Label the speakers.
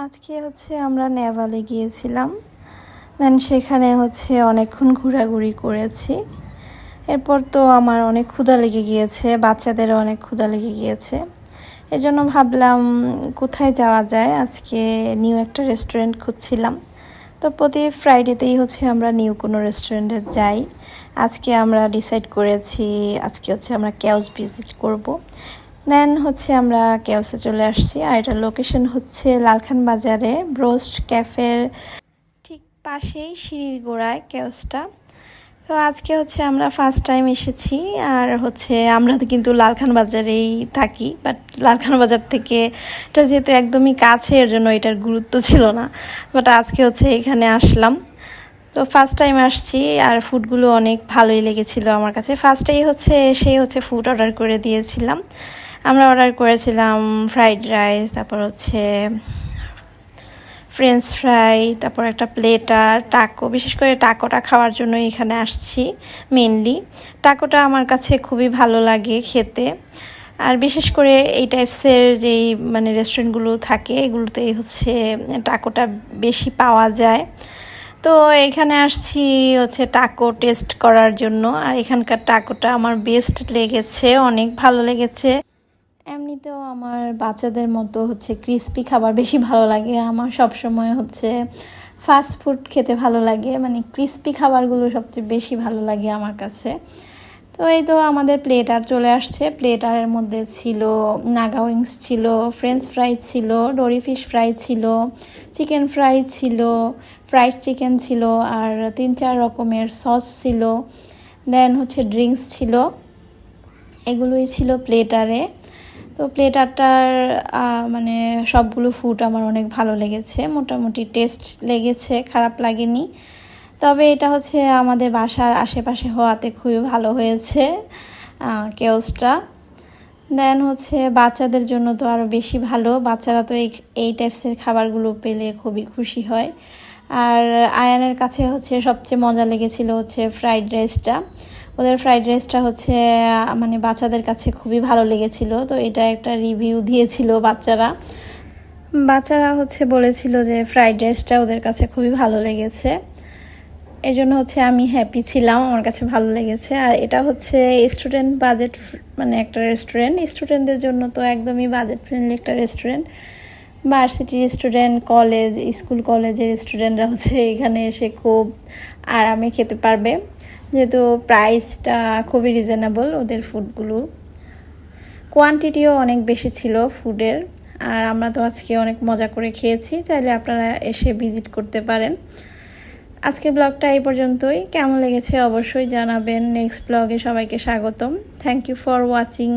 Speaker 1: আজকে আমরা নেভালে গিয়েছিলাম। দেন সেখানে অনেকক্ষণ ঘোরাঘুরি করেছি। এরপর তো আমার অনেক ক্ষুধা লেগে গিয়েছে, বাচ্চাদেরও অনেক ক্ষুধা লেগে গিয়েছে। এজন্য ভাবলাম কোথায় যাওয়া যায়। আজকে নিউ একটা রেস্টুরেন্ট খুঁজছিলাম। তো প্রতি ফ্রাইডেতেই আমরা নিউ কোনো রেস্টুরেন্টে যাই। আজকে আমরা ডিসাইড করেছি আজকে আমরা কেওস ভিজিট করব। দেন আমরা কেওসে চলে আসছি। আর এটার লোকেশন লালখান বাজারে ব্রোস্ট ক্যাফের ঠিক পাশেই সিঁড়ির গোড়ায় কেওসটা। তো আজকে আমরা ফার্স্ট টাইম এসেছি। আর আমরা কিন্তু লালখান বাজারেই থাকি, বাট লালখান বাজার থেকে এটা যেহেতু একদমই কাছে, এর জন্য এটার গুরুত্ব ছিল না। বাট আজকে এখানে আসলাম। তো ফার্স্ট টাইম আসছি আর ফুডগুলো অনেক ভালোই লেগেছিল আমার কাছে। ফার্স্টেই সেই ফুড অর্ডার করে দিয়েছিলাম। আমরা অর্ডার করেছিলাম ফ্রাইড রাইস, তারপর ফ্রেঞ্চ ফ্রাই, তারপর একটা প্লেটার টাকো। বিশেষ করে টাকোটা খাওয়ার জন্য এখানে আসছি মেনলি। টাকোটা আমার কাছে খুবই ভালো লাগে খেতে। আর বিশেষ করে এই টাইপসের যেই রেস্টুরেন্টগুলো থাকে এগুলোতেই টাকোটা বেশি পাওয়া যায়। তো এখানে আসছি টাকো টেস্ট করার জন্য। আর এখানকার টাকোটা আমার বেস্ট লেগেছে, অনেক ভালো লেগেছে। এমনিতেও আমার বাচ্চাদের মতো ক্রিস্পি খাবার বেশি ভালো লাগে। আমার সবসময় ফাস্ট ফুড খেতে ভালো লাগে, ক্রিস্পি খাবারগুলো সবচেয়ে বেশি ভালো লাগে আমার কাছে। তো এই তো আমাদের প্লেটার চলে আসছে। প্লেটারের মধ্যে ছিল নাগা উইংস ছিল, ফ্রেঞ্চ ফ্রাই ছিল, ডোরি ফিশ ফ্রাই ছিল, চিকেন ফ্রাই ছিল, ফ্রাইড চিকেন ছিল, আর 3-4 রকমের সস ছিল। দেন ড্রিঙ্কস ছিল। এগুলোই ছিল প্লেটারে। তো প্লেটারটার সবগুলো ফুড আমার অনেক ভালো লেগেছে, মোটামুটি টেস্ট লেগেছে, খারাপ লাগেনি। তবে এটা আমাদের বাসার আশেপাশে হওয়াতে খুবই ভালো হয়েছে কেওসটা। দেন বাচ্চাদের জন্য তো আরও বেশি ভালো। বাচ্চারা তো এই টাইপসের খাবারগুলো পেলে খুবই খুশি হয়। আর আয়ানের কাছে সবচেয়ে মজা লেগেছিল ফ্রাইড রাইসটা। ওদের ফ্রাইড রাইসটা বাচ্চাদের কাছে খুবই ভালো লেগেছিল। তো এটা একটা রিভিউ দিয়েছিল বাচ্চারা বলেছিল যে ফ্রাইড রাইসটা ওদের কাছে খুবই ভালো লেগেছে। এর জন্য আমি হ্যাপি ছিলাম, আমার কাছে ভালো লেগেছে। আর এটা স্টুডেন্ট বাজেট একটা রেস্টুরেন্ট। স্টুডেন্টদের জন্য তো একদমই বাজেট ফ্রেন্ডলি একটা রেস্টুরেন্ট। ভার্সিটির স্টুডেন্ট, কলেজ, স্কুল কলেজের স্টুডেন্টরা এখানে এসে খুব আরামে খেতে পারবে, যেহেতু প্রাইসটা খুবই রিজনেবল ওদের ফুডগুলো। কোয়ান্টিটিও অনেক বেশি ছিল ফুডের। আর আমরা তো আজকে অনেক মজা করে খেয়েছি। চাইলে আপনারা এসে ভিজিট করতে পারেন। আজকের ব্লগটা এই পর্যন্তই। কেমন লেগেছে অবশ্যই জানাবেন। নেক্সট ব্লগে সবাইকে স্বাগতম। Thank you for watching.